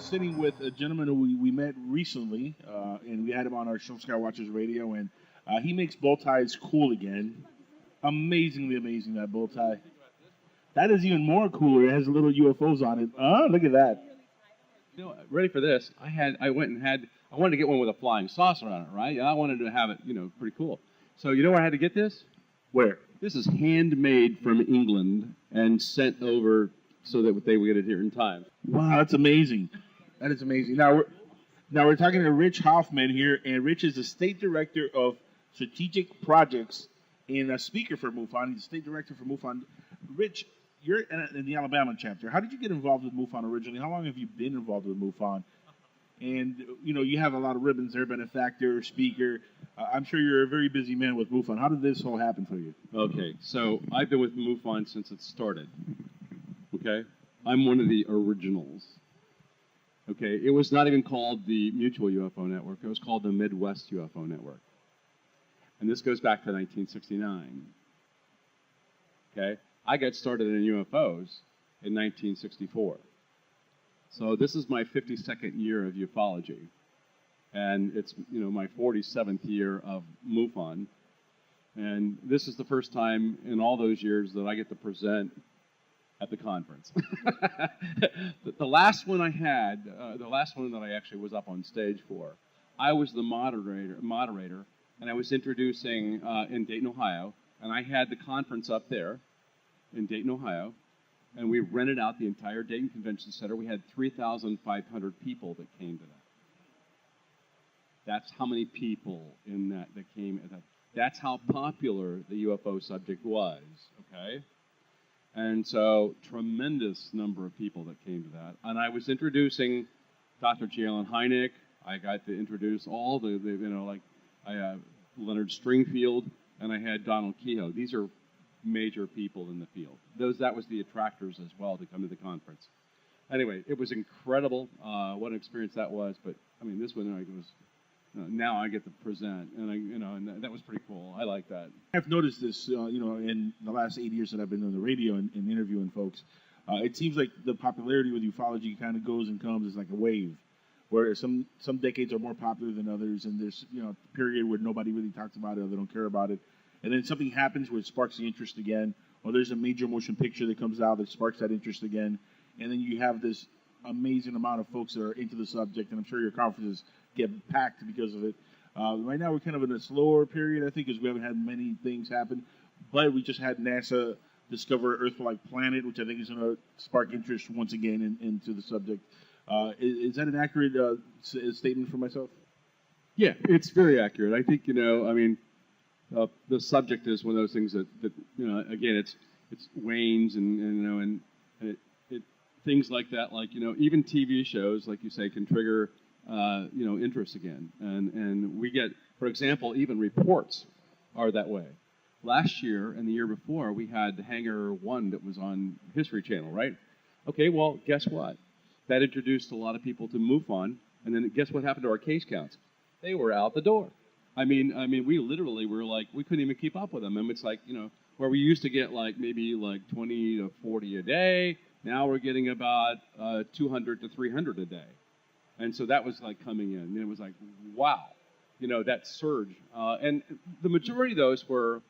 Sitting with a gentleman who we met recently, and we had him on our show, Skywatchers Radio, and he makes bow ties cool again. Amazingly amazing, that bow tie. That is even more cooler. It has little UFOs on it. Look at that. You know, ready for this? I wanted to get one with a flying saucer on it, right? And I wanted to have it, pretty cool. So you know where I had to get this? Where? This is handmade from England and sent over so that they would get it here in time. Wow, that's amazing. That is amazing. Now we're talking to Rich Hoffman here, and Rich is the State Director of Strategic Projects and a speaker for Mufon. He's the State Director for Mufon. Rich, you're in the Alabama chapter. How did you get involved with Mufon originally? How long have you been involved with Mufon? And, you have a lot of ribbons there, benefactor, speaker. I'm sure you're a very busy man with Mufon. How did this all happen for you? Okay, so I've been with Mufon since it started. Okay? I'm one of the originals. Okay, it was not even called the Mutual UFO Network. It was called the Midwest UFO Network. And this goes back to 1969. Okay, I got started in UFOs in 1964. So this is my 52nd year of ufology. And it's, my 47th year of MUFON. And this is the first time in all those years that I get to present at the conference. The last one I had, the last one that I actually was up on stage for, I was the moderator, and I was introducing in Dayton, Ohio, and I had the conference up there in Dayton, Ohio, and we rented out the entire Dayton Convention Center. We had 3,500 people that came to that. That's how many people in that came. That's how popular the UFO subject was, okay? And so, tremendous number of people that came to that. And I was introducing Dr. Jalen Hynek. I got to introduce all Leonard Stringfield, and I had Donald Kehoe. These are major people in the field. That was the attractors as well to come to the conference. Anyway, it was incredible what an experience that was. But I mean, this one was. Now I get to present, and and that was pretty cool. I like that. I've noticed this, in the last 8 years that I've been on the radio and interviewing folks. It seems like the popularity with ufology kind of goes and comes. It's like a wave, where some decades are more popular than others, and there's a period where nobody really talks about it or they don't care about it, and then something happens where it sparks the interest again, or there's a major motion picture that comes out that sparks that interest again, and then you have this amazing amount of folks that are into the subject, and I'm sure your conferences get packed because of it. Right now we're kind of in a slower period, I think, because we haven't had many things happen, but we just had NASA discover Earth-like planet, which I think is going to spark interest once again into the subject. Is that an accurate statement for myself? Yeah, it's very accurate. I think, the subject is one of those things that again, it's wanes and things like that, like, even TV shows, like you say, can trigger, interest again. And we get, for example, even reports are that way. Last year and the year before, we had Hangar 1 that was on History Channel, right? Okay, well, guess what? That introduced a lot of people to MUFON, and then guess what happened to our case counts? They were out the door. I mean, we literally were like, we couldn't even keep up with them. And it's like, where we used to get maybe 20 to 40 a day, now we're getting about 200 to 300 a day. And so that was coming in. And it was like, wow, that surge. And the majority of those were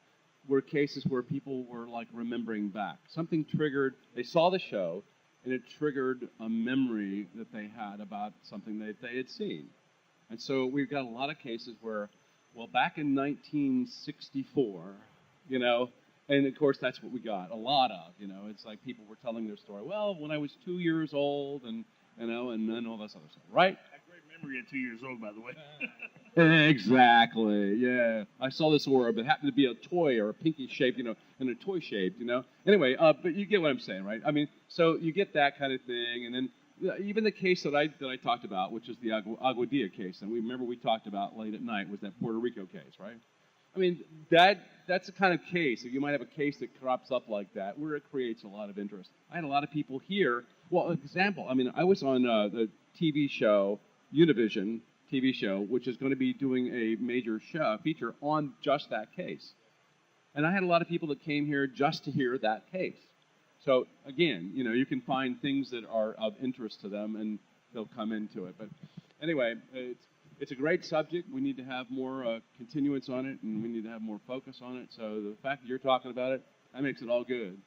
cases where people were remembering back. Something triggered, they saw the show, and it triggered a memory that they had about something that they had seen. And so we've got a lot of cases where, well, back in 1964, and of course that's what we got a lot of, it's like people were telling their story. Well, when I was 2 years old, and then all this other stuff, right? Great memory at 2 years old, by the way. Exactly, yeah. I saw this orb. It happened to be a toy or a pinky shape, and a toy shaped, Anyway, but you get what I'm saying, right? I mean, so you get that kind of thing, and then even the case that I talked about, which is the Agua Dia case, and we talked about late at night, was that Puerto Rico case, right? I mean, that's the kind of case. You might have a case that crops up like that, where it creates a lot of interest. I had a lot of people here. Well, example, I mean, I was on the TV show, Univision TV show, which is going to be doing a major feature on just that case. And I had a lot of people that came here just to hear that case. So again, you know, you can find things that are of interest to them, and they'll come into it. But anyway, it's a great subject. We need to have more continuance on it, and we need to have more focus on it. So the fact that you're talking about it, that makes it all good.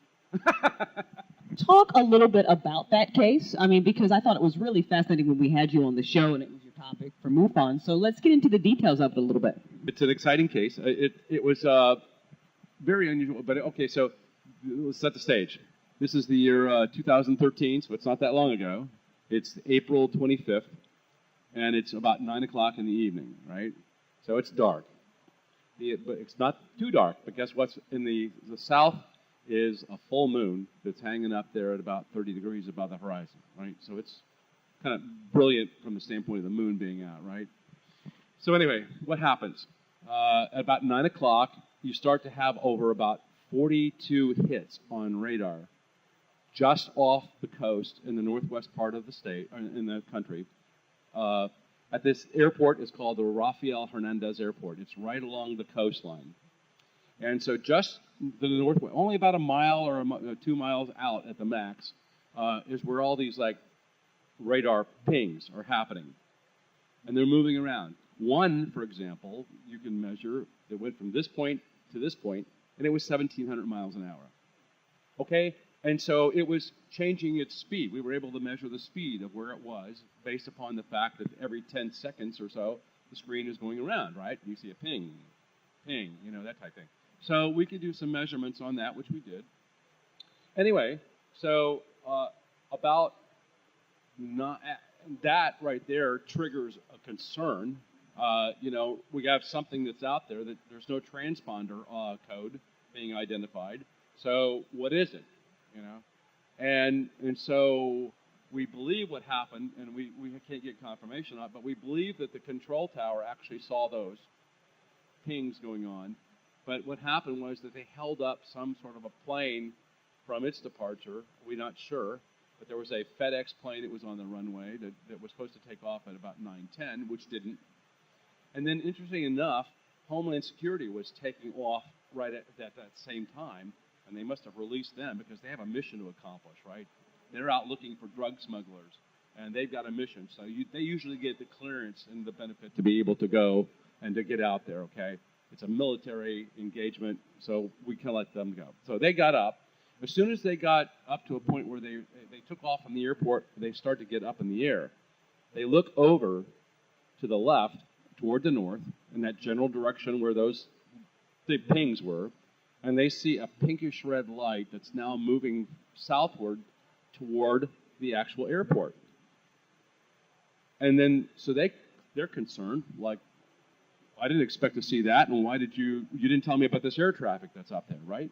Talk a little bit about that case. I mean, because I thought it was really fascinating when we had you on the show, and it was your topic for Mufon. So let's get into the details of it a little bit. It's an exciting case. It was very unusual. But okay, so let's set the stage. This is the year 2013, so it's not that long ago. It's April 25th, and it's about 9 o'clock in the evening, right? So it's dark. But it's not too dark, but guess what's in the south is a full moon that's hanging up there at about 30 degrees above the horizon, right? So it's kind of brilliant from the standpoint of the moon being out, right? So anyway, what happens? At about 9 o'clock, you start to have over about 42 hits on radar just off the coast in the northwest part of the state, or in the country. At this airport, it's called the Rafael Hernandez Airport. It's right along the coastline. And so just to the northwest, only about a mile or 2 miles out at the max, is where all these like radar pings are happening. And they're moving around. One, for example, you can measure, it went from this point to this point, and it was 1,700 miles an hour. Okay? And so it was changing its speed. We were able to measure the speed of where it was based upon the fact that every 10 seconds or so, the screen is going around, right? You see a ping, ping, you know, that type of thing. So we could do some measurements on that, which we did. Anyway, so that right there triggers a concern. You know, we have something that's out there that there's no transponder code being identified. So what is it? You know, and so we believe what happened, and we can't get confirmation on it, but we believe that the control tower actually saw those pings going on. But what happened was that they held up some sort of a plane from its departure. We're not sure, but there was a FedEx plane that was on the runway that was supposed to take off at about 9:10, which didn't. And then, interesting enough, Homeland Security was taking off right at that same time. And they must have released them because they have a mission to accomplish, right? They're out looking for drug smugglers, and they've got a mission. So they usually get the clearance and the benefit to be able to go and to get out there, okay? It's a military engagement, so we can let them go. So they got up. As soon as they got up to a point where they took off from the airport, they start to get up in the air. They look over to the left, toward the north, in that general direction where those the pings were, and they see a pinkish red light that's now moving southward toward the actual airport. And then, so they're concerned, like, I didn't expect to see that, and why did you didn't tell me about this air traffic that's up there, right?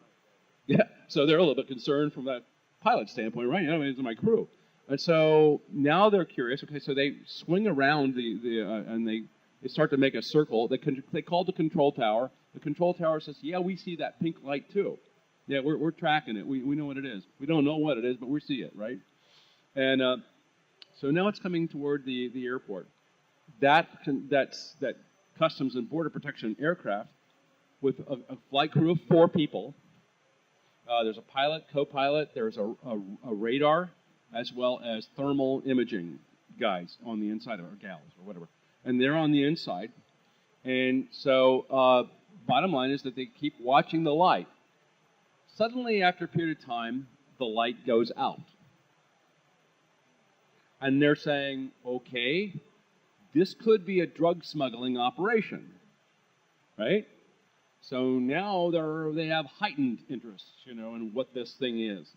Yeah, so they're a little bit concerned from that pilot standpoint, right? You know, it's my crew. And so now they're curious. Okay, so they swing around and they start to make a circle. They call the control tower. The control tower says, yeah, we see that pink light too. Yeah, we're tracking it. We know what it is. We don't know what it is, but we see it, right? And so now it's coming toward the airport. That Customs and Border Protection aircraft with a flight crew of 4 people. There's a pilot, co-pilot. There's a radar, as well as thermal imaging guys on the inside of it, or gals, or whatever. And they're on the inside. And so bottom line is that they keep watching the light. Suddenly, after a period of time, the light goes out. And they're saying, okay, this could be a drug smuggling operation, right? So now they have heightened interest, you know, in what this thing is.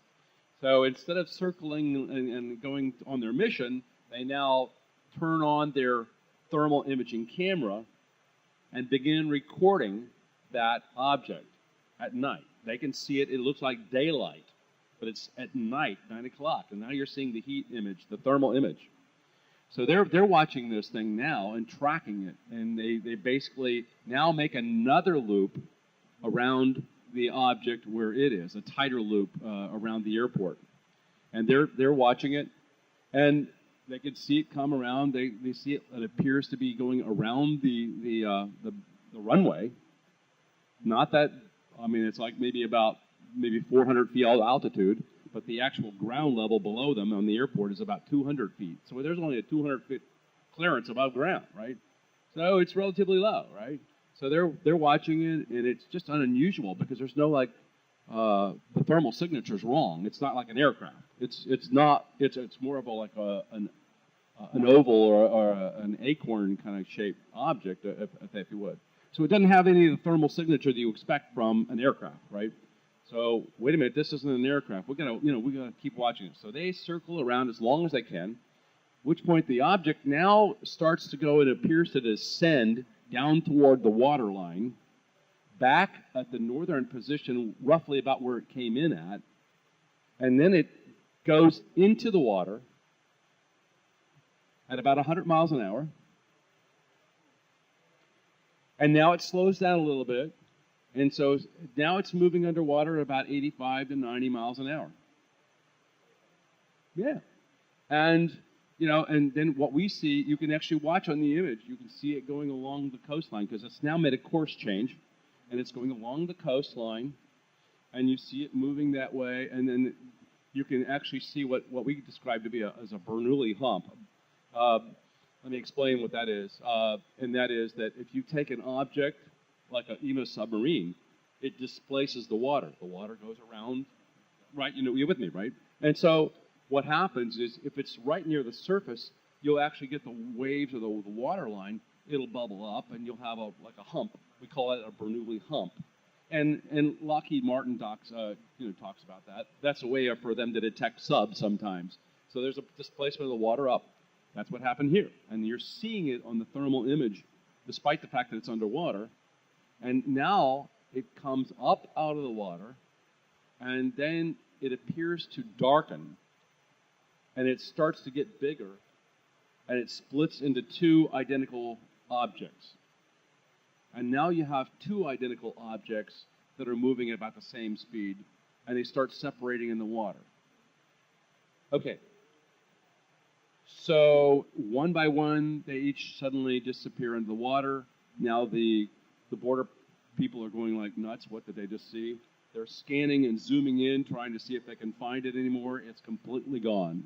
So instead of circling and going on their mission, they now turn on their thermal imaging camera and begin recording that object at night. They can see it. It looks like daylight, but it's at night, 9 o'clock, and now you're seeing the heat image, the thermal image. So they're watching this thing now and tracking it, and they basically now make another loop around the object where it is, a tighter loop around the airport, and they're watching it, and they can see it come around. They see it. It appears to be going around the runway. Not that, I mean, it's like maybe 400 feet altitude, but the actual ground level below them on the airport is about 200 feet. So there's only a 200-foot clearance above ground, right? So it's relatively low, right? So they're watching it, and it's just unusual because there's no like the thermal signature's wrong. It's not like an aircraft. It's more of an oval or an acorn kind of shaped object, if you would. So it doesn't have any of the thermal signature that you expect from an aircraft, right? So wait a minute, this isn't an aircraft. We're gonna keep watching it. So they circle around as long as they can. At which point the object now starts to go and appears to descend down toward the water line, back at the northern position, roughly about where it came in at, and then it goes into the water at about 100 miles an hour. And now it slows down a little bit, and so now it's moving underwater at about 85 to 90 miles an hour. Yeah. And, and then what we see, you can actually watch on the image, you can see it going along the coastline, because it's now made a course change, and it's going along the coastline, and you see it moving that way, and then you can actually see what we describe to be as a Bernoulli hump. Let me explain what that is. And that is that if you take an object like even a submarine, it displaces the water. The water goes around, right? You're with me, right? And so what happens is if it's right near the surface, you'll actually get the waves of the water line. It'll bubble up, and you'll have a hump. We call it a Bernoulli hump. And Lockheed Martin talks about that. That's a way for them to detect subs sometimes. So there's a displacement of the water up. That's what happened here. And you're seeing it on the thermal image, despite the fact that it's underwater. And now it comes up out of the water, and then it appears to darken, and it starts to get bigger, and it splits into two identical objects. And now you have two identical objects that are moving at about the same speed, and they start separating in the water. Okay. So one by one, they each suddenly disappear into the water. Now the border people are going like nuts. What did they just see? They're scanning and zooming in, trying to see if they can find it anymore. It's completely gone.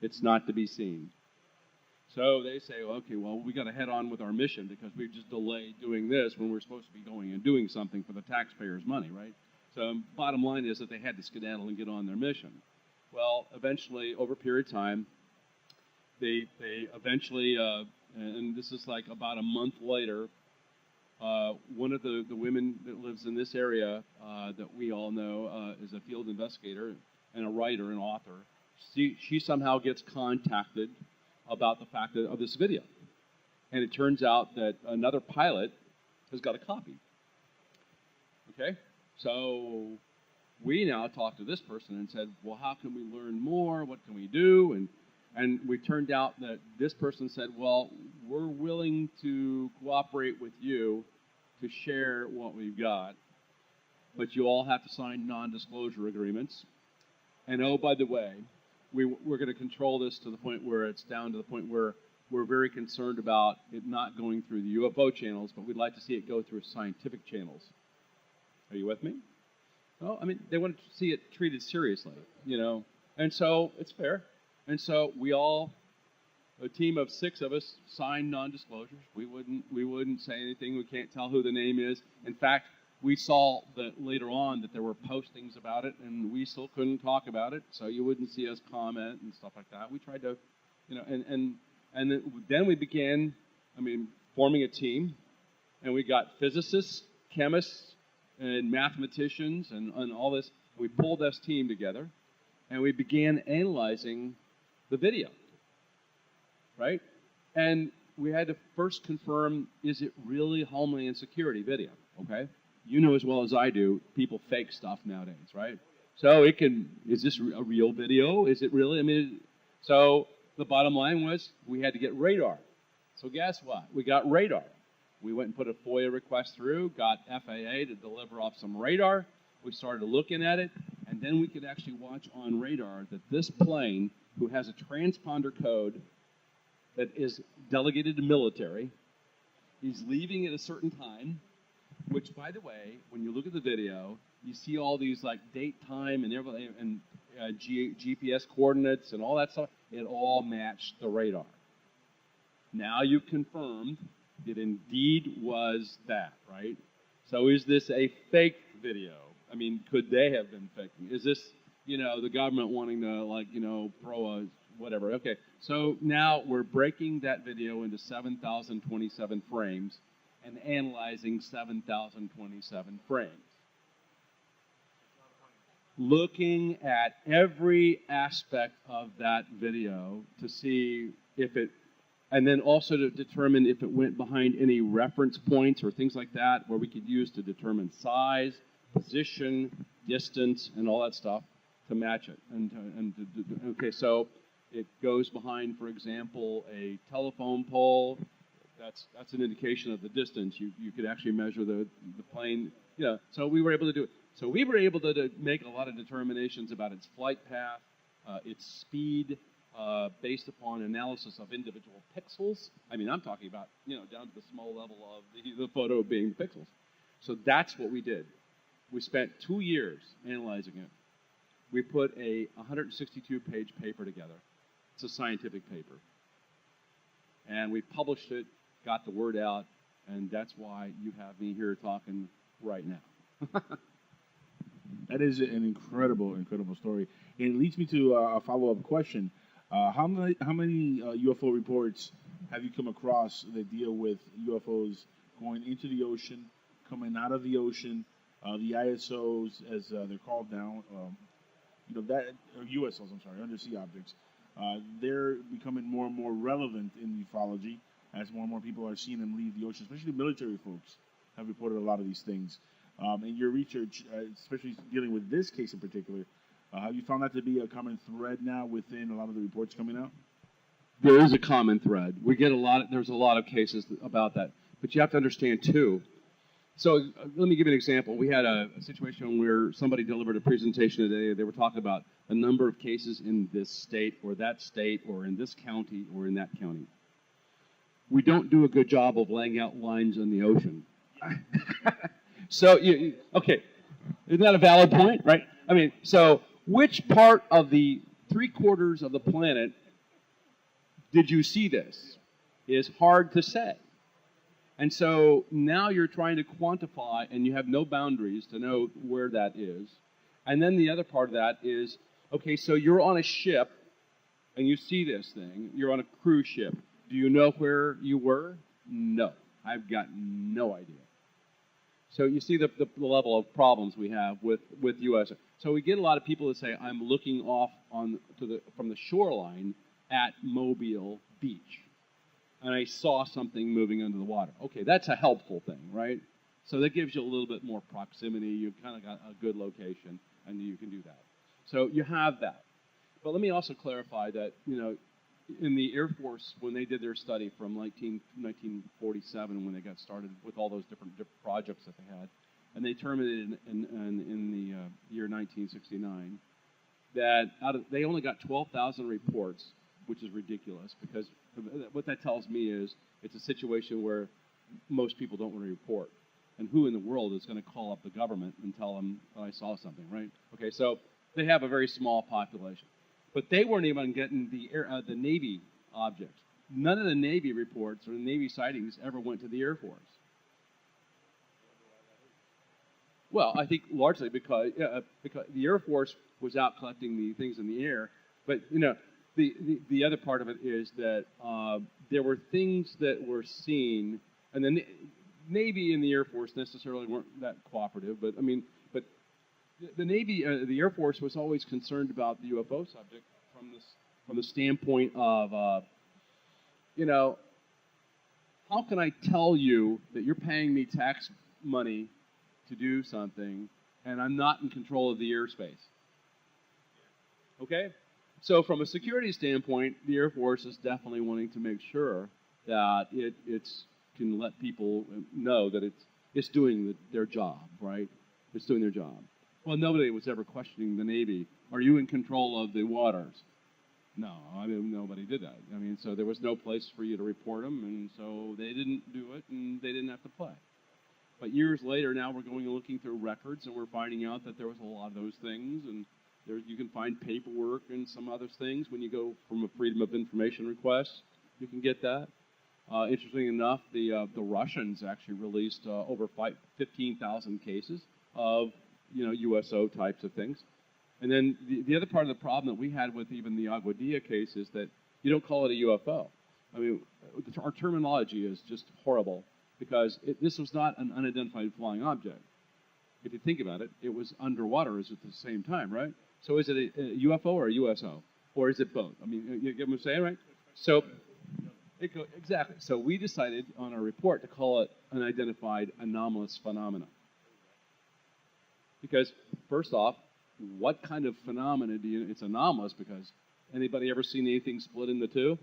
It's not to be seen. So they say, okay, well, we got to head on with our mission because we've just delayed doing this when we're supposed to be going and doing something for the taxpayers' money, right? So bottom line is that they had to skedaddle and get on their mission. Well, eventually, over a period of time, they eventually, and this is like about a month later, one of the women that lives in this area that we all know is a field investigator and a writer and author. She somehow gets contacted about the fact of this video. And it turns out that another pilot has got a copy. Okay? So we now talked to this person and said, well, how can we learn more? What can we do? And we turned out that this person said, well, we're willing to cooperate with you to share what we've got, but you all have to sign non-disclosure agreements. And oh, by the way, we're going to control this to the point where it's down to the point where we're very concerned about it not going through the UFO channels, but we'd like to see it go through scientific channels. Are you with me? Well, I mean, they want to see it treated seriously, and so it's fair. And so we all, a team of 6 of us, signed non-disclosures. We wouldn't say anything. We can't tell who the name is. In fact, we saw that later on that there were postings about it, and we still couldn't talk about it, so you wouldn't see us comment and stuff like that. We tried to, and then we began, forming a team, and we got physicists, chemists, and mathematicians, and all this. We pulled this team together, and we began analyzing the video, right? And we had to first confirm, is it really Homeland Security video, okay? You know as well as I do, people fake stuff nowadays, right? So is this a real video? Is it really? So the bottom line was we had to get radar. So guess what? We got radar. We went and put a FOIA request through, got FAA to deliver off some radar. We started looking at it, and then we could actually watch on radar that this plane, who has a transponder code that is delegated to military, he's leaving at a certain time, which, by the way, when you look at the video, you see all these like date, time, and everything, and GPS coordinates and all that stuff. It all matched the radar. Now you've confirmed it indeed was that, right? So is this a fake video? I mean, could they have been faking? Is this, the government wanting to, like, throw a whatever? Okay, so now we're breaking that video into 7,027 frames and analyzing 7,027 frames. Looking at every aspect of that video to see if it, and then also to determine if it went behind any reference points or things like that where we could use to determine size, position, distance, and all that stuff to match it. Okay, so it goes behind, for example, a telephone pole. That's an indication of the distance. You could actually measure the plane. So we were able to do it. So we were able to make a lot of determinations about its flight path, its speed, based upon analysis of individual pixels. I mean, I'm talking about, down to the small level of the photo being pixels. So that's what we did. We spent 2 years analyzing it. We put a 162-page paper together. It's a scientific paper. And we published it, got the word out, and that's why you have me here talking right now. That is an incredible, incredible story. And it leads me to a follow-up question. How many UFO reports have you come across that deal with UFOs going into the ocean, coming out of the ocean, the ISOs, as they're called now, or USOs, I'm sorry, undersea objects. They're becoming more and more relevant in ufology as more and more people are seeing them leave the ocean, especially military folks have reported a lot of these things. In your research, especially dealing with this case in particular, have you found that to be a common thread now within a lot of the reports coming out? There is a common thread. We get there's a lot of cases about that. But you have to understand, too. So let me give you an example. We had a situation where somebody delivered a presentation today. They were talking about a number of cases in this state or in this county or in that county. We don't do a good job of laying out lines in the ocean. So, okay, isn't that a valid point, right? I mean, so which part of the 3/4 of the planet did you see this? Is hard to say. And so now you're trying to quantify, and you have no boundaries to know where that is. And then the other part of that is, okay, so you're on a ship, and you see this thing. You're on a cruise ship. Do you know where you were? No. I've got no idea. So you see the level of problems we have with U.S. So we get a lot of people that say, I'm looking off from the shoreline at Mobile Beach, and I saw something moving under the water. Okay, that's a helpful thing, right? So that gives you a little bit more proximity. You've kind of got a good location, and you can do that. So you have that. But let me also clarify that, in the Air Force, when they did their study from 1947, when they got started with all those different projects that they had, and they terminated in the year 1969, that they only got 12,000 reports, which is ridiculous, because what that tells me is it's a situation where most people don't want to report. And who in the world is going to call up the government and tell them, oh, I saw something, right? Okay, so they have a very small population. But they weren't even getting the Navy objects. None of the Navy reports or the Navy sightings ever went to the Air Force. Well, I think largely because the Air Force was out collecting the things in the air. But, the other part of it is that there were things that were seen, and the Navy and the Air Force necessarily weren't that cooperative, but the Navy, the Air Force was always concerned about the UFO subject from the standpoint of, how can I tell you that you're paying me tax money to do something and I'm not in control of the airspace? Okay? So from a security standpoint, the Air Force is definitely wanting to make sure that it can let people know that it's doing their job, right? It's doing their job. Well, nobody was ever questioning the Navy. Are you in control of the waters? No, I mean, nobody did that. I mean, so there was no place for you to report them, and so they didn't do it, and they didn't have to play. But years later, now we're going and looking through records, and we're finding out that there was a lot of those things, and you can find paperwork and some other things when you go from a Freedom of Information request. You can get that. Interestingly enough, the Russians actually released over 15,000 cases of USO types of things. And then the other part of the problem that we had with even the Aguadilla case is that you don't call it a UFO. I mean, our terminology is just horrible because this was not an unidentified flying object. If you think about it, it was underwater at the same time, right? So is it a UFO or a USO? Or is it both? I mean, you get what I'm saying, right? So, exactly. So we decided on our report to call it unidentified anomalous phenomena. Because, first off, what kind of phenomena it's anomalous because anybody ever seen anything split into two?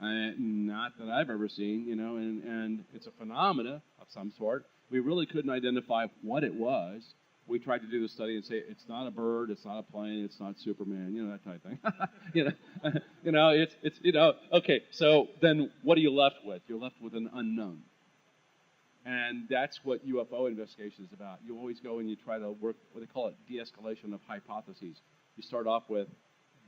Not that I've ever seen, and it's a phenomena of some sort. We really couldn't identify what it was. We tried to do the study and say it's not a bird, it's not a plane, it's not Superman, that type of thing. Okay. So then, what are you left with? You're left with an unknown, and that's what UFO investigation is about. You always go and you try to work what they call it de-escalation of hypotheses. You start off with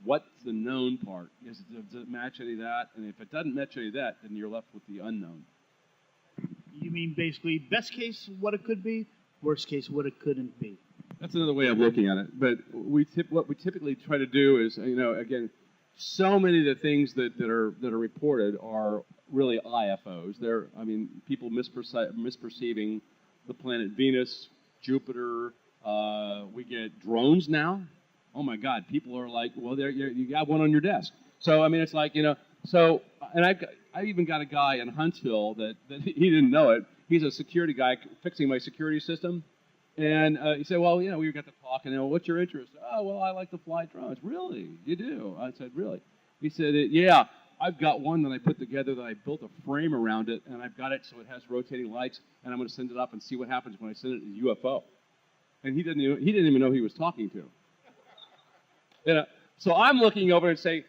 what's the known part? Does it match any of that? And if it doesn't match any of that, then you're left with the unknown. You mean basically best case what it could be, worst case what it couldn't be? That's another way of looking at it. But what we typically try to do is, again, so many of the things that are reported are really IFOs. People misperceiving the planet Venus, Jupiter. We get drones now. Oh my God! People are like, well, you got one on your desk. So it's like So, and I even got a guy in Huntsville that he didn't know it. He's a security guy fixing my security system. And he said, well, we got to talk, and what's your interest? Oh, well, I like to fly drones. Really? You do? I said, really? He said, yeah, I've got one that I put together that I built a frame around it, and I've got it so it has rotating lights, and I'm going to send it up and see what happens when I send it to UFO. And he didn't even know who he was talking to. So I'm looking over and saying,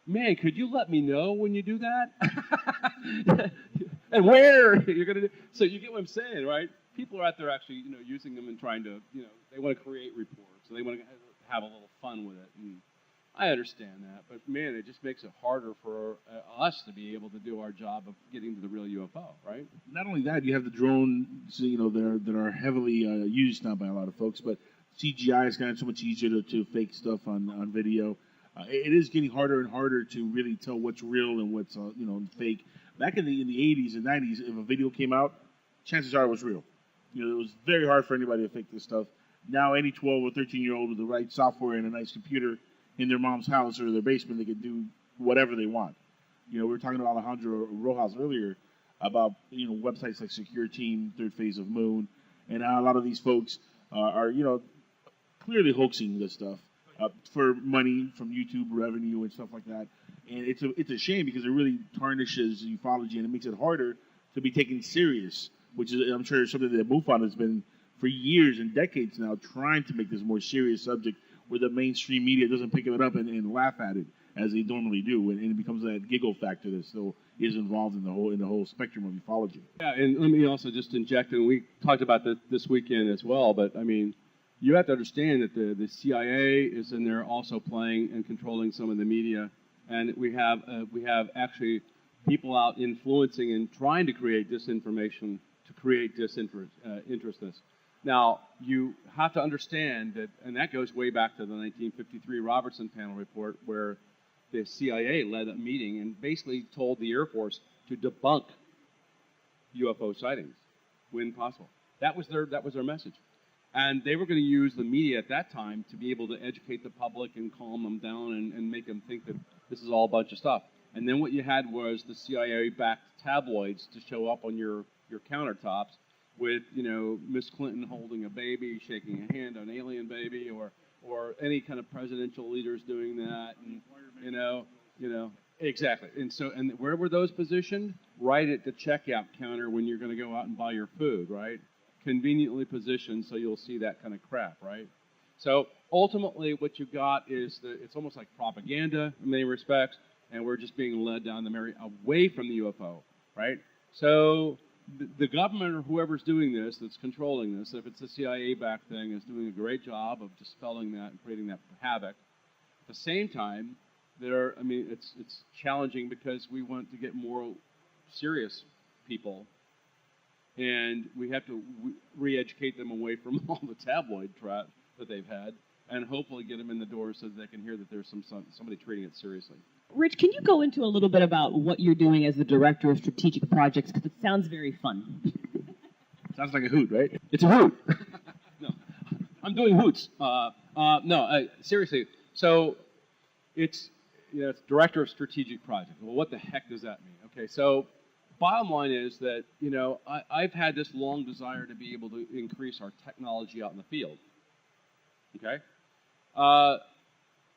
man, could you let me know when you do that? And where you're going to do? So you get what I'm saying, right? People are out there actually, using them and trying to, they want to create reports, and they want to have a little fun with it. And I understand that, but man, it just makes it harder for us to be able to do our job of getting to the real UFO, right? Not only that, you have the drones, that are heavily used now by a lot of folks, but CGI is gotten so much easier to fake stuff on video. It is getting harder and harder to really tell what's real and what's fake. Back in the 80s and 90s, if a video came out, chances are it was real. It was very hard for anybody to fake this stuff. Now any 12 or 13-year-old with the right software and a nice computer in their mom's house or their basement, they can do whatever they want. We were talking to Alejandro Rojas earlier about websites like Secure Team, Third Phase of Moon, and how a lot of these folks are clearly hoaxing this stuff for money from YouTube revenue and stuff like that. And it's a shame because it really tarnishes ufology and it makes it harder to be taken serious, which is, I'm sure, something that Mufon has been for years and decades now trying to make this more serious subject where the mainstream media doesn't pick it up and laugh at it as they normally do, and it becomes that giggle factor that still is involved in the whole spectrum of ufology. Yeah, and let me also just inject, and we talked about this weekend as well, but you have to understand that the CIA is in there also playing and controlling some of the media, and we have actually people out influencing and trying to create disinformation to create disinterestedness. Now, you have to understand that, and that goes way back to the 1953 Robertson panel report, where the CIA led a meeting and basically told the Air Force to debunk UFO sightings when possible. That was their message. And they were going to use the media at that time to be able to educate the public and calm them down and make them think that this is all a bunch of stuff. And then what you had was the CIA-backed tabloids to show up on your countertops with, you know, Miss Clinton holding a baby, shaking a hand on alien baby, or any kind of presidential leaders doing that, and you know, exactly. And so, and where were those positioned? Right at the checkout counter when you're going to go out and buy your food, right? Conveniently positioned so you'll see that kind of crap, right? So ultimately, what you got is it's almost like propaganda in many respects, and we're just being led down the merry away from the UFO, right? So the government or whoever's doing this, that's controlling this, if it's the CIA-backed thing, is doing a great job of dispelling that and creating that havoc. At the same time, it's challenging because we want to get more serious people, and we have to re-educate them away from all the tabloid trap that they've had, and hopefully get them in the door so that they can hear that there's somebody treating it seriously. Rich, can you go into a little bit about what you're doing as the Director of Strategic Projects? Because it sounds very fun. Sounds like a hoot, right? It's a hoot. No, I'm doing hoots. Seriously. So it's, you know, it's Director of Strategic Projects. Well, what the heck does that mean? Okay, so bottom line is that, you know, I've had this long desire to be able to increase our technology out in the field. Okay?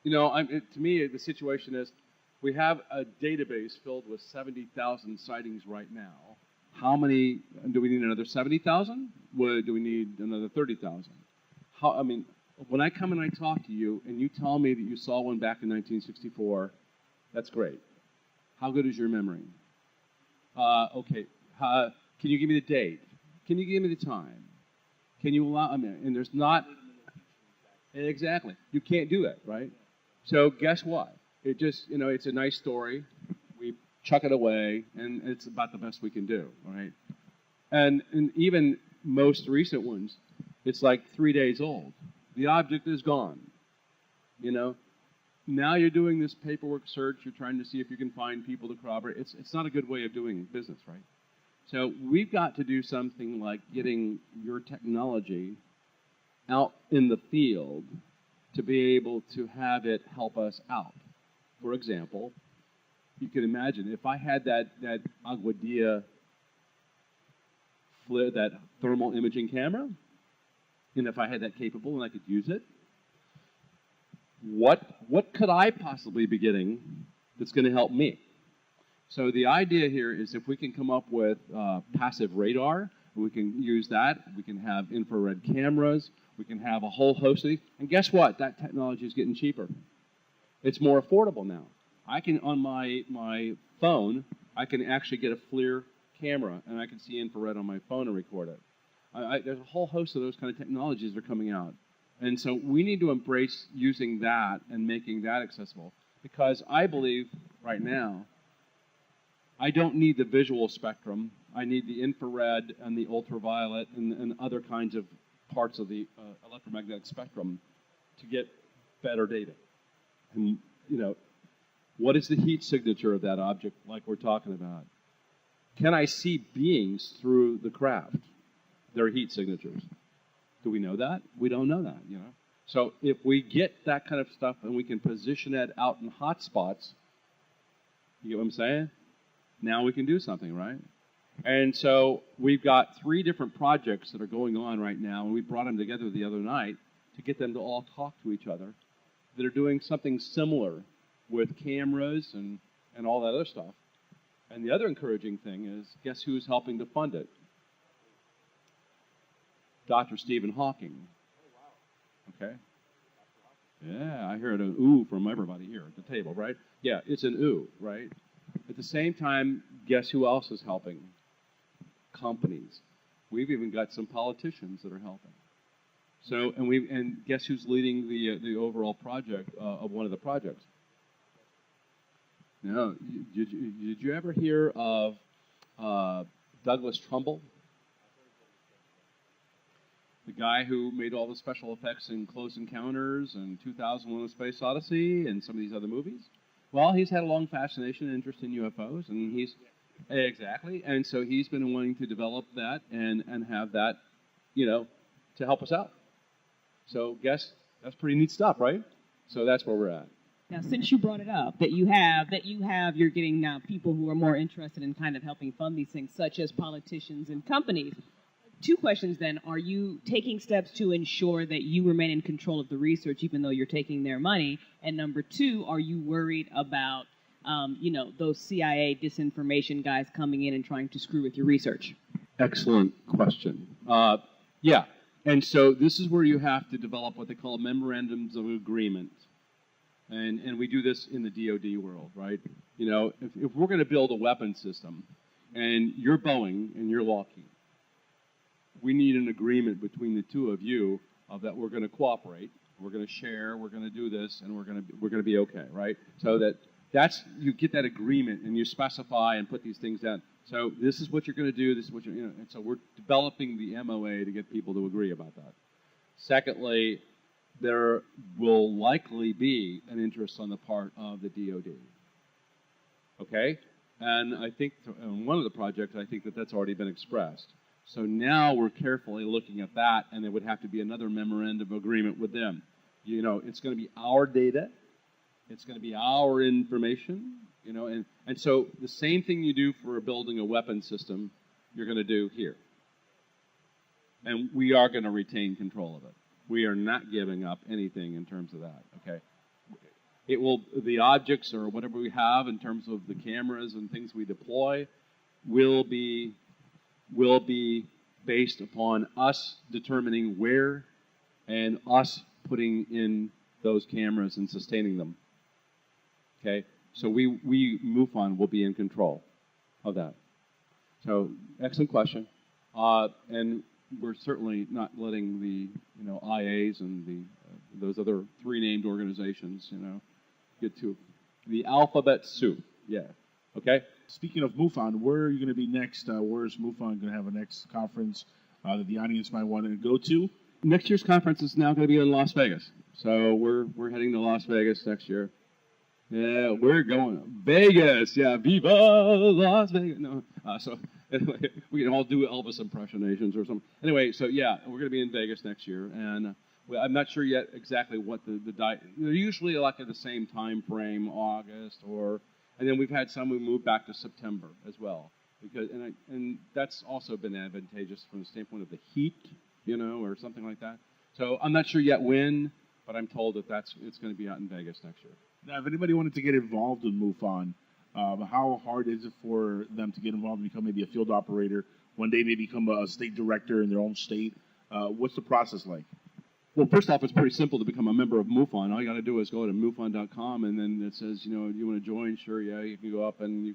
You know, to me, the situation is we have a database filled with 70,000 sightings right now. How many, do we need another 70,000? Do we need another 30,000? I mean, when I come and I talk to you and you tell me that you saw one back in 1964, that's great. How good is your memory? Okay. Can you give me the date? Can you give me the time? Can you allow, I mean, and there's not, exactly. You can't do it, right? So guess what? It just, you know, it's a nice story. We chuck it away, and it's about the best we can do, right? And even most recent ones, it's like 3 days old. The object is gone, you know? Now you're doing this paperwork search. You're trying to see if you can find people to corroborate. It's not a good way of doing business, right? So we've got to do something like getting your technology out in the field to be able to have it help us out. For example, you can imagine if I had that Aguadilla FLIR, that thermal imaging camera, and if I had that capable and I could use it, what could I possibly be getting that's going to help me? So the idea here is if we can come up with passive radar, we can use that. We can have infrared cameras. We can have a whole host of these. And guess what? That technology is getting cheaper. It's more affordable now. I can, on my phone, I can actually get a FLIR camera, and I can see infrared on my phone and record it. There's a whole host of those kind of technologies that are coming out. And so we need to embrace using that and making that accessible. Because I believe right now, I don't need the visual spectrum. I need the infrared and the ultraviolet and other kinds of parts of the electromagnetic spectrum to get better data. And, you know, what is the heat signature of that object like we're talking about? Can I see beings through the craft? Their heat signatures. Do we know that? We don't know that, you know. So if we get that kind of stuff and we can position it out in hot spots, you get what I'm saying? Now we can do something, right? And so we've got 3 different projects that are going on right now, and we brought them together the other night to get them to all talk to each other that are doing something similar with cameras and all that other stuff. And the other encouraging thing is, guess who's helping to fund it? Dr. Stephen Hawking. Okay? Yeah, I heard an ooh from everybody here at the table, right? Yeah, it's an ooh, right? At the same time, guess who else is helping? Companies. We've even got some politicians that are helping. So, and guess who's leading the overall project of one of the projects? No, did you ever hear of Douglas Trumbull? The guy who made all the special effects in Close Encounters and 2001: A Space Odyssey and some of these other movies? Well, he's had a long fascination and interest in UFOs, and he's exactly, and so he's been wanting to develop that and have that, you know, to help us out. So, guess that's pretty neat stuff, right? So that's where we're at. Now, since you brought it up, you're getting now people who are more interested in kind of helping fund these things, such as politicians and companies. two questions then. Are you taking steps to ensure that you remain in control of the research even though you're taking their money? And number two, are you worried about, those CIA disinformation guys coming in and trying to screw with your research? Excellent question. Yeah. And so this is where you have to develop what they call memorandums of agreement. And we do this in the DoD world, right? If we're going to build a weapon system, and you're Boeing and you're Lockheed, we need an agreement between the two of you that we're going to cooperate, we're going to share, we're going to do this, and we're going to be okay, right? So that's you get that agreement and you specify and put these things down. So this is what you're going to do. This is what and so we're developing the MOA to get people to agree about that. Secondly, there will likely be an interest on the part of the DoD. Okay, and I think on one of the projects, I think that's already been expressed. So now we're carefully looking at that, and there would have to be another memorandum of agreement with them. It's going to be our data, it's going to be our information. And so the same thing you do for building a weapon system, you're going to do here. And we are going to retain control of it. We are not giving up anything in terms of that, okay? The objects or whatever we have in terms of the cameras and things we deploy will be based upon us determining where and us putting in those cameras and sustaining them, okay? So we Mufon will be in control of that. So excellent question, and we're certainly not letting the IAs and those other three named organizations get to the alphabet soup. Yeah. Okay. Speaking of Mufon, where are you going to be next? Where's Mufon going to have a next conference that the audience might want to go to? Next year's conference is now going to be in Las Vegas. So we're heading to Las Vegas next year. Yeah, we're going Vegas. Yeah, Viva Las Vegas. No, so anyway, we can all do Elvis impersonations or something. Anyway, so yeah, we're going to be in Vegas next year, and I'm not sure yet exactly what the they're usually like at the same time frame, August, and then we've had some who move back to September as well, because and that's also been advantageous from the standpoint of the heat, or something like that. So I'm not sure yet when, but I'm told that it's going to be out in Vegas next year. Now, if anybody wanted to get involved in Mufon, how hard is it for them to get involved and become maybe a field operator? One day, maybe become a state director in their own state. What's the process like? Well, first off, it's pretty simple to become a member of Mufon. All you got to do is go to mufon.com, and then it says, you want to join? Sure, yeah, you can go up, and you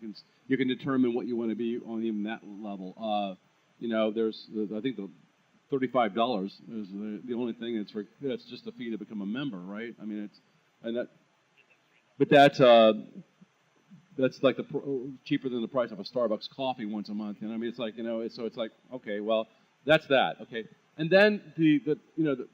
can determine what you want to be on even that level. There's I think the $35 is the only thing that's just a fee to become a member, right? I mean, that's like cheaper than the price of a Starbucks coffee once a month. I mean, it's like so it's like, okay, well, that's that, okay. And then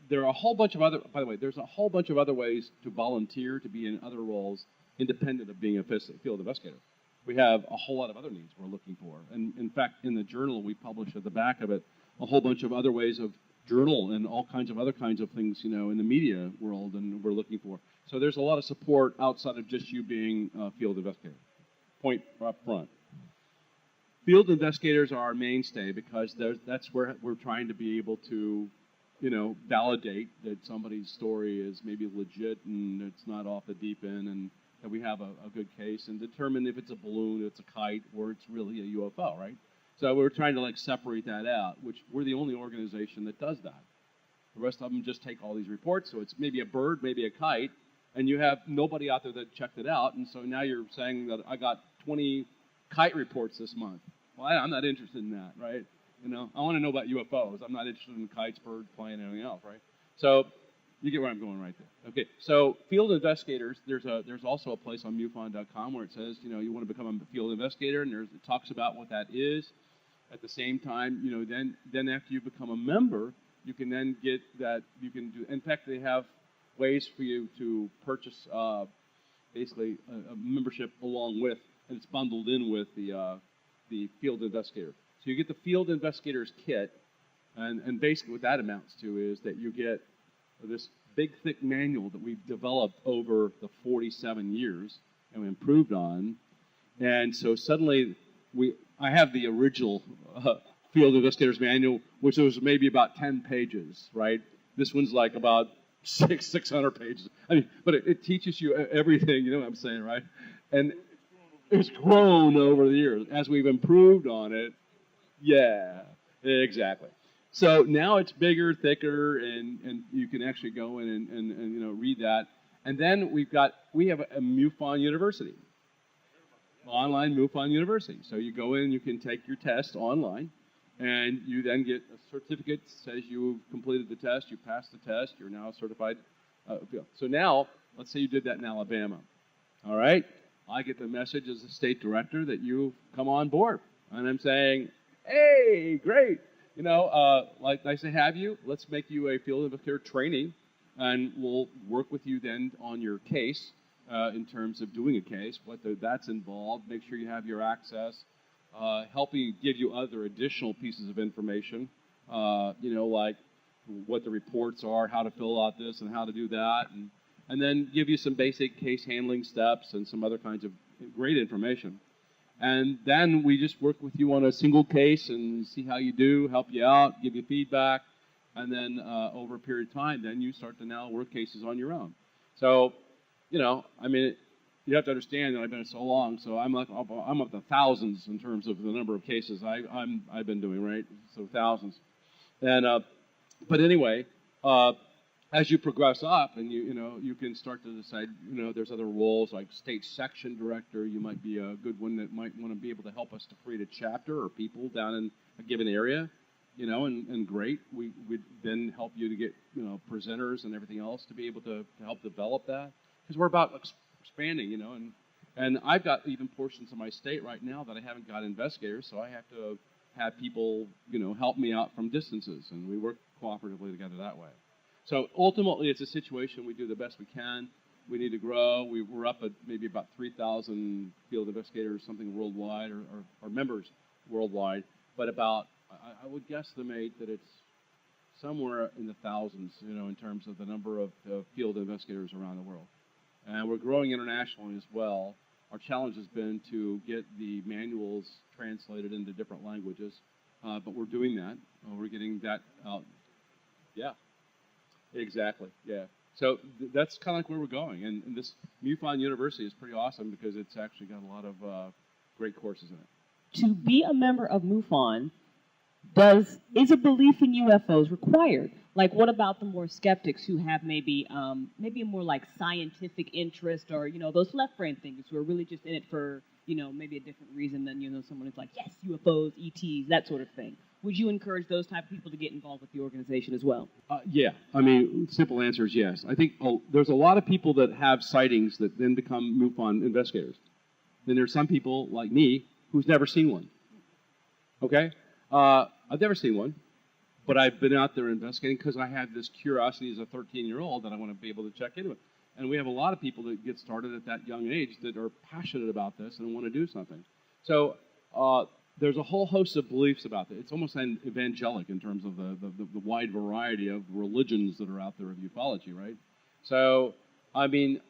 there are a whole bunch of other. By the way, there's a whole bunch of other ways to volunteer to be in other roles independent of being a field investigator. We have a whole lot of other needs we're looking for, and in fact, in the journal we publish at the back of it a whole bunch of other ways of journal and all kinds of other kinds of things, in the media world, and we're looking for. So there's a lot of support outside of just you being a field investigator. Point up front. Field investigators are our mainstay because that's where we're trying to be able to, validate that somebody's story is maybe legit and it's not off the deep end, and that we have a good case, and determine if it's a balloon, it's a kite, or it's really a UFO, right? So we're trying to separate that out, which we're the only organization that does that. The rest of them just take all these reports, so it's maybe a bird, maybe a kite, and you have nobody out there that checked it out, and so now you're saying that I got 20 kite reports this month. Well, I'm not interested in that, right? I want to know about UFOs. I'm not interested in kites, birds, plane, anything else, right? So you get where I'm going right there. Okay, so field investigators, there's also a place on mufon.com where it says, you want to become a field investigator, and it talks about what that is. At the same time, then after you become a member, you can then get that, you can do, in fact, they have ways for you to purchase basically a membership along with, and it's bundled in with the field investigator. So you get the field investigator's kit, and basically what that amounts to is that you get this big, thick manual that we've developed over the 47 years and we improved on. And so suddenly I have the original Field Investigator's Manual, which was maybe about 10 pages, right? This one's like about 600 pages. I mean, but it teaches you everything, you know what I'm saying, right? And it's grown over the years. As we've improved on it, yeah, exactly. So now it's bigger, thicker, and you can actually go in and you know, read that. And then we have a Mufon University, online Mufon University. So you go in, you can take your test online, and you then get a certificate that says you've completed the test, you passed the test, you're now certified. So now, let's say you did that in Alabama. All right, I get the message as the state director that you've come on board, and I'm saying, hey, great. You know, like nice to have you. Let's make you a field investigator trainee, and we'll work with you then on your case in terms of doing a case, that's involved. Make sure you have your access, helping give you other additional pieces of information, you know, like what the reports are, how to fill out this, and how to do that, and then give you some basic case handling steps and some other kinds of great information. And then we just work with you on a single case and see how you do, help you out, give you feedback, and then over a period of time, then you start to now work cases on your own. So, you know, I mean, you have to understand that I've been so long, so I'm up to thousands in terms of the number of cases I've been doing, right? So thousands. And but anyway, as you progress up, and you know, you can start to decide, you know, there's other roles like state section director. You might be a good one that might want to be able to help us to create a chapter or people down in a given area, you know, and great. We'd then help you to get, you know, presenters and everything else to be able to help develop that, because we're about expanding, you know, and I've got even portions of my state right now that I haven't got investigators, so I have to have people, you know, help me out from distances, and we work cooperatively together that way. So ultimately, it's a situation we do the best we can. We need to grow. We're up at maybe about 3,000 field investigators, something worldwide, or members worldwide. But about, I would guesstimate that it's somewhere in the thousands, you know, in terms of the number of field investigators around the world. And we're growing internationally as well. Our challenge has been to get the manuals translated into different languages, but we're doing that. We're getting that out. Yeah. Exactly, yeah. So that's kind of like where we're going. And this Mufon University is pretty awesome because it's actually got a lot of great courses in it. To be a member of Mufon, is a belief in UFOs required? Like, what about the more skeptics who have maybe a more like scientific interest, or, you know, those left brain thinkers who are really just in it for, you know, maybe a different reason than, you know, someone who's like, yes, UFOs, ETs, that sort of thing. Would you encourage those type of people to get involved with the organization as well? Yeah. I mean, simple answer is yes. I think there's a lot of people that have sightings that then become MUFON investigators. Then there's some people like me who's never seen one. Okay? I've never seen one, but I've been out there investigating because I had this curiosity as a 13-year-old that I want to be able to check into it. And we have a lot of people that get started at that young age that are passionate about this and want to do something. So there's a whole host of beliefs about that. It's almost an evangelic in terms of the wide variety of religions that are out there of ufology, right? So, I mean,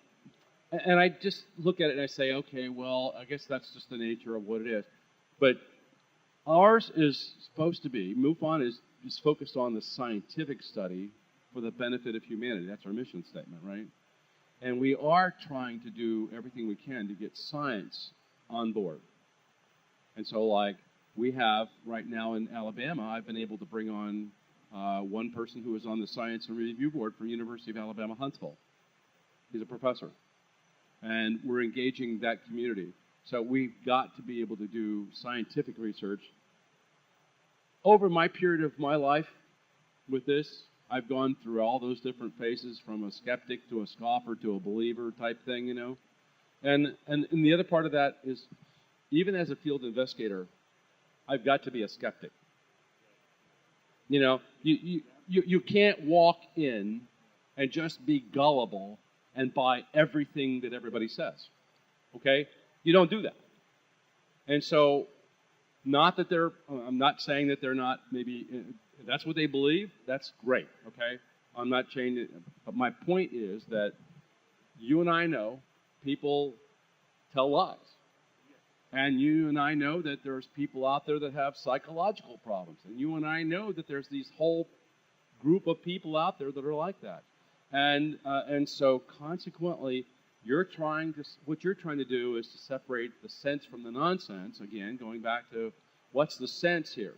and I just look at it and I say, okay, well, I guess that's just the nature of what it is. But ours is supposed to be, MUFON is focused on the scientific study for the benefit of humanity. That's our mission statement, right? And we are trying to do everything we can to get science on board. And so, like, we have right now in Alabama, I've been able to bring on one person who is on the Science and Review Board for University of Alabama, Huntsville. He's a professor. And we're engaging that community. So we've got to be able to do scientific research. Over my period of my life with this, I've gone through all those different phases, from a skeptic to a scoffer to a believer type thing, you know. And the other part of that is, even as a field investigator, I've got to be a skeptic. You know, you can't walk in and just be gullible and buy everything that everybody says. Okay? You don't do that. And so, not that I'm not saying that they're not, maybe, if that's what they believe, that's great, okay? I'm not saying that, but my point is that you and I know people tell lies. And you and I know that there's people out there that have psychological problems. And you and I know that there's these whole group of people out there that are like that. And so consequently, what you're trying to do is to separate the sense from the nonsense. Again, going back to what's the sense here.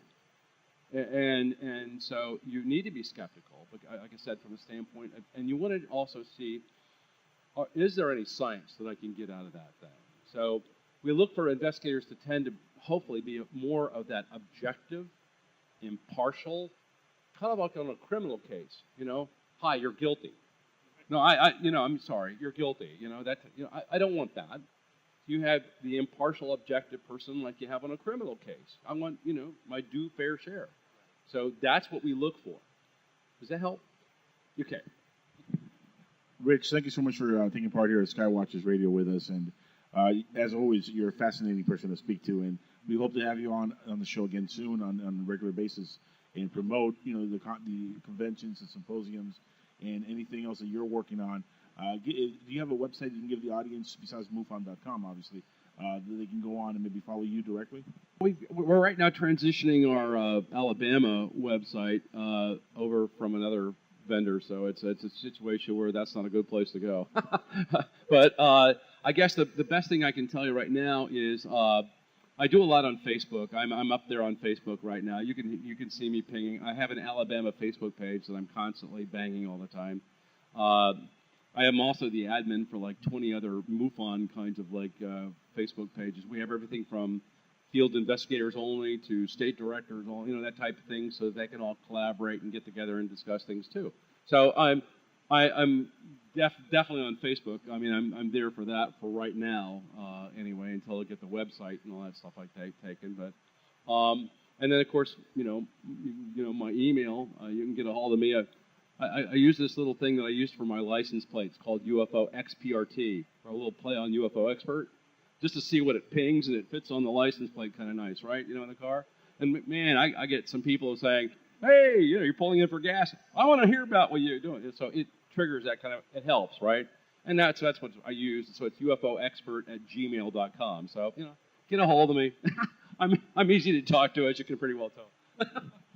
And so you need to be skeptical, but like I said, from the standpoint of, and you want to also see, is there any science that I can get out of that thing? So we look for investigators to tend to hopefully be more of that objective, impartial, kind of like on a criminal case. Hi, you're guilty. No, I'm sorry, you're guilty. I don't want that. You have the impartial, objective person like you have on a criminal case. I want, my due fair share. So that's what we look for. Does that help? Okay. Rich, thank you so much for taking part here at Skywatchers Radio with us. And as always, you're a fascinating person to speak to. And we hope to have you on the show again soon on a regular basis and promote, the conventions and symposiums and anything else that you're working on. Do you have a website you can give the audience besides Mufon.com, obviously, that they can go on and maybe follow you directly? We're right now transitioning our Alabama website over from another vendor, so it's a situation where that's not a good place to go. But I guess the best thing I can tell you right now is I do a lot on Facebook. I'm up there on Facebook right now. You can see me pinging. I have an Alabama Facebook page that I'm constantly banging all the time. I am also the admin for like 20 other MUFON kinds of Facebook pages. We have everything from field investigators only to state directors, that type of thing, so they can all collaborate and get together and discuss things too. So I'm definitely on Facebook. I mean, I'm there for that for right now, anyway, until I get the website and all that stuff taken. But and then of course, my email. You can get a hold of me. I use this little thing that I use for my license plate. It's called UFO XPRT, or a little play on UFO expert, just to see what it pings, and it fits on the license plate kind of nice, right? In the car. And man, I get some people saying, hey, you're pulling in for gas. I want to hear about what you're doing. So it triggers that kind of, it helps, right? And that's what I use. So it's ufoexpert@gmail.com. So, get a hold of me. I'm easy to talk to, as you can pretty well tell.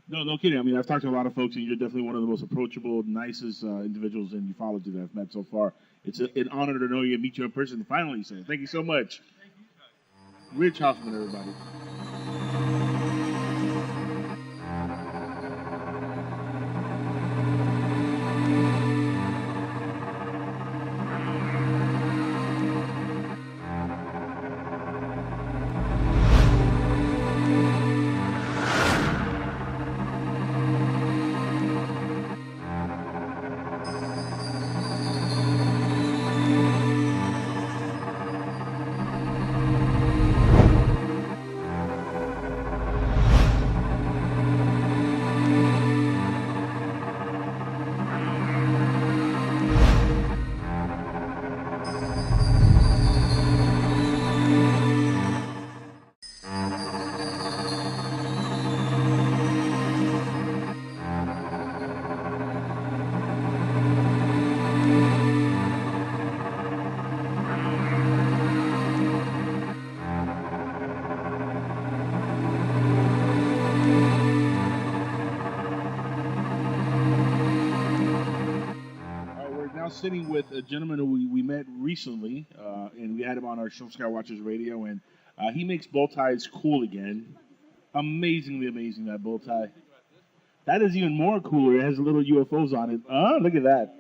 No kidding. I mean, I've talked to a lot of folks, and you're definitely one of the most approachable, nicest individuals in ufology that I've met so far. It's an honor to know you and meet you in person finally, sir. Thank you so much. Thank you, Rich Hoffman, everybody. Sitting with a gentleman who we met recently, and we had him on our show, Skywatchers Radio, and he makes bow ties cool again. Amazingly amazing, that bow tie. That is even more cooler. It has little UFOs on it. Look at that.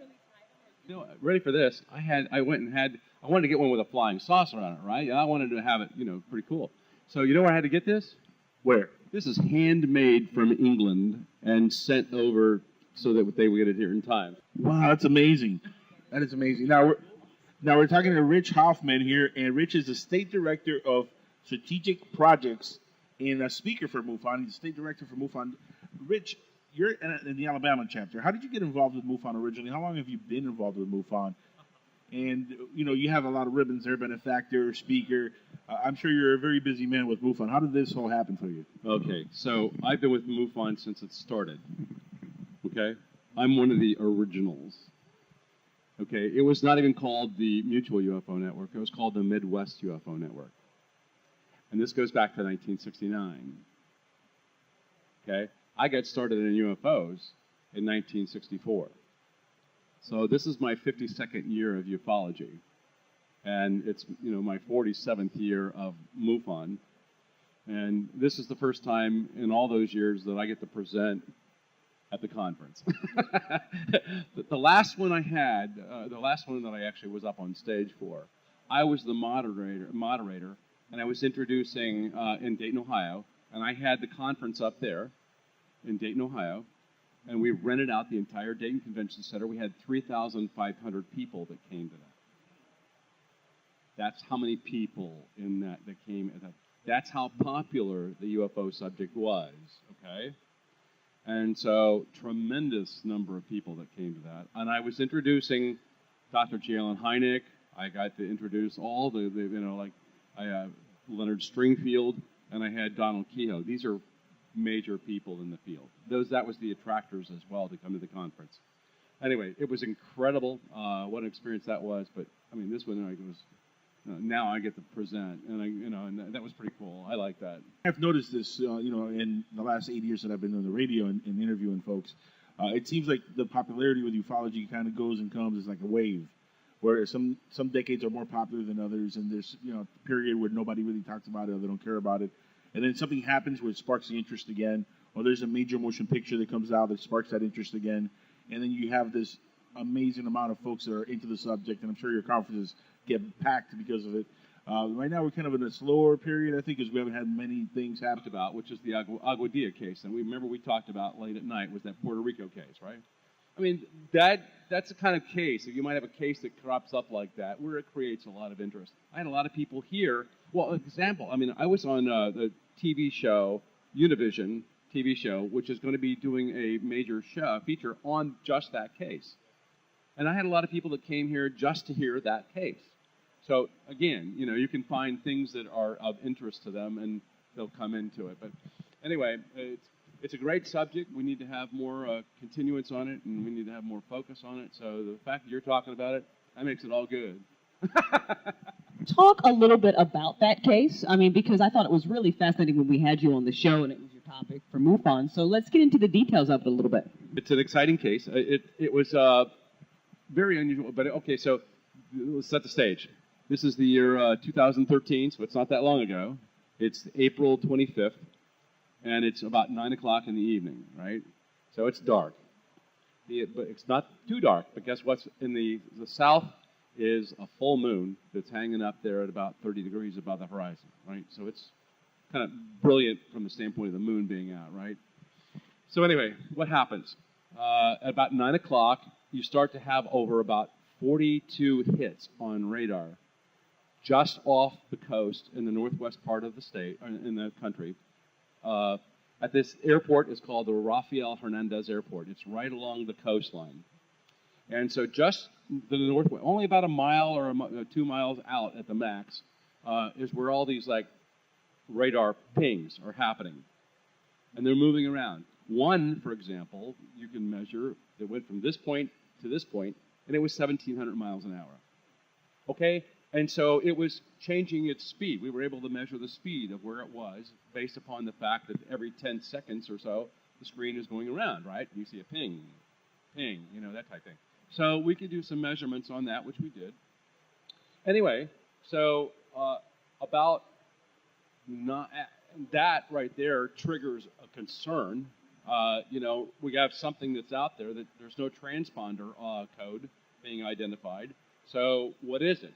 Ready for this? I wanted to get one with a flying saucer on it, right? I wanted to have it, pretty cool. So you know where I had to get this? Where? This is handmade from England and sent over so that they would get it here in time. Wow, that's amazing. That is amazing. Now we're talking to Rich Hoffman here, and Rich is the State Director of Strategic Projects and a speaker for MUFON. He's the State Director for MUFON. Rich, you're in the Alabama chapter. How did you get involved with MUFON originally? How long have you been involved with MUFON? And, you have a lot of ribbons there, benefactor, speaker. I'm sure you're a very busy man with MUFON. How did this all happen for you? Okay, so I've been with MUFON since it started. Okay? I'm one of the originals. Okay, it was not even called the Mutual UFO Network. It was called the Midwest UFO Network. And this goes back to 1969. Okay? I got started in UFOs in 1964. So this is my 52nd year of ufology. And it's, you know, my 47th year of MUFON. And this is the first time in all those years that I get to present at the conference. The last one I had, the last one that I actually was up on stage for, I was the moderator, and I was introducing in Dayton, Ohio, and I had the conference up there in Dayton, Ohio, and we rented out the entire Dayton Convention Center. We had 3,500 people that came to that. That's how many people in that came at that. That's how popular the UFO subject was, okay? And so, tremendous number of people that came to that. And I was introducing Dr. Jalen Hynek. I got to introduce all the you know, like Leonard Stringfield, and I had Donald Kehoe. These are major people in the field. That was the attractors as well to come to the conference. Anyway, it was incredible. What an experience that was. But I mean, this one was. Now I get to present, and and that was pretty cool. I like that. I've noticed this, in the last 8 years that I've been on the radio and interviewing folks. It seems like the popularity with ufology kind of goes and comes. It's like a wave, where some decades are more popular than others, and there's a period where nobody really talks about it or they don't care about it, and then something happens where it sparks the interest again, or there's a major motion picture that comes out that sparks that interest again, and then you have this amazing amount of folks that are into the subject, and I'm sure your conferences get packed because of it. Right now we're kind of in a slower period, I think, because we haven't had many things happen. About, which is the Aguadilla case, and we talked about late at night was that Puerto Rico case, right? I mean, that's the kind of case. You might have a case that crops up like that where it creates a lot of interest. I had a lot of people here. Well, example, I mean, I was on the TV show, Univision TV show, which is going to be doing a major feature on just that case. And I had a lot of people that came here just to hear that case. So again, you can find things that are of interest to them, and they'll come into it. But anyway, it's a great subject. We need to have more continuance on it, and we need to have more focus on it. So the fact that you're talking about it, that makes it all good. Talk a little bit about that case. I mean, because I thought it was really fascinating when we had you on the show, and it was your topic for MUFON. So let's get into the details of it a little bit. It's an exciting case. It was very unusual. But okay, so let's set the stage. This is the year 2013, so it's not that long ago. It's April 25th, and it's about 9 o'clock in the evening, right? So it's dark. But it's not too dark, but guess what's in the south is a full moon that's hanging up there at about 30 degrees above the horizon, right? So it's kind of brilliant from the standpoint of the moon being out, right? So anyway, what happens? At about 9 o'clock, you start to have over about 42 hits on radar just off the coast in the northwest part of the state, or in the country. At this airport, it's called the Rafael Hernandez Airport. It's right along the coastline. And so just to the northwest, only about a mile or 2 miles out at the max, is where all these radar pings are happening. And they're moving around. One, for example, you can measure, that went from this point to this point, and it was 1,700 miles an hour. Okay? And so it was changing its speed. We were able to measure the speed of where it was based upon the fact that every 10 seconds or so, the screen is going around, right? You see a ping, ping, that type of thing. So we could do some measurements on that, which we did. Anyway, so about that right there triggers a concern. We have something that's out there that there's no transponder code being identified. So what is it?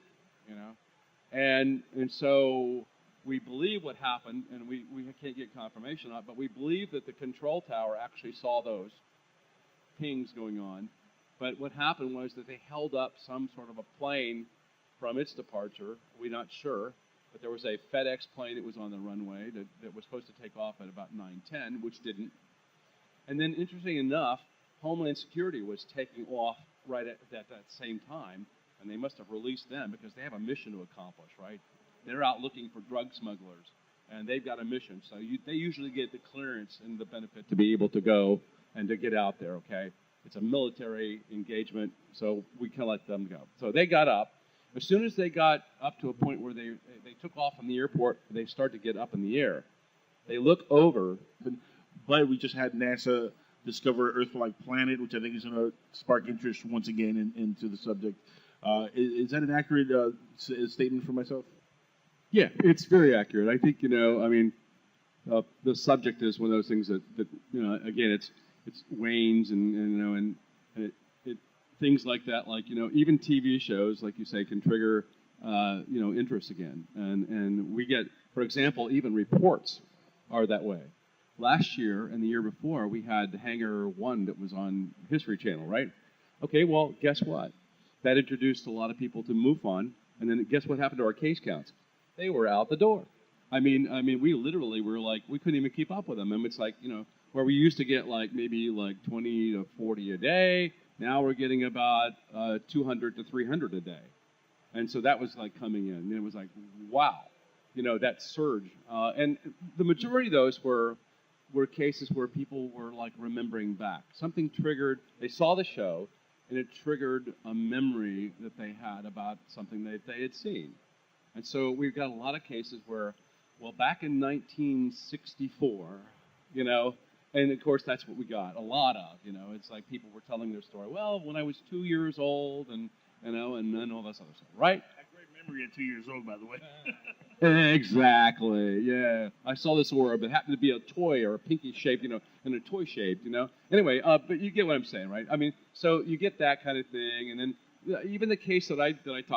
And so we believe what happened, and we can't get confirmation on it, but we believe that the control tower actually saw those pings going on. But what happened was that they held up some sort of a plane from its departure. We're not sure, but there was a FedEx plane that was on the runway that was supposed to take off at about 9:10, which didn't. And then, interesting enough, Homeland Security was taking off right at that same time. And they must have released them because they have a mission to accomplish, right? They're out looking for drug smugglers, and they've got a mission. So they usually get the clearance and the benefit to be able to go and to get out there, okay? It's a military engagement, so we can let them go. So they got up, As soon as they got up to a point where they took off from the airport, they started to get up in the air. They look over. But we just had NASA discover Earth-like planet, which I think is going to spark interest once again into the subject. Is that an accurate statement for myself? Yeah, it's very accurate. I think, the subject is one of those things that again, it's wanes and things like that, like, even TV shows, like you say, can trigger, interest again. And we get, for example, even reports are that way. Last year and the year before, we had Hangar 1 that was on History Channel, right? Okay, well, guess what? That introduced a lot of people to Mufon, and then guess what happened to our case counts? They were out the door. I mean, we literally were like, we couldn't even keep up with them. And it's like, where we used to get maybe 20 to 40 a day, now we're getting about 200 to 300 a day. And so that was like coming in, and it was like, wow, that surge. And the majority of those were cases where people were like remembering back. Something triggered, they saw the show, and it triggered a memory that they had about something that they had seen. And so we've got a lot of cases where, well, back in 1964, and of course that's what we got a lot of, it's like people were telling their story. Well, when I was 2 years old, and then all this other stuff, right? I have great memory at 2 years old, by the way. Exactly, yeah. I saw this orb. It happened to be a toy or a pinky shaped, and a toy shaped, Anyway, but you get what I'm saying, right? I mean, so you get that kind of thing, and then even the case that I talked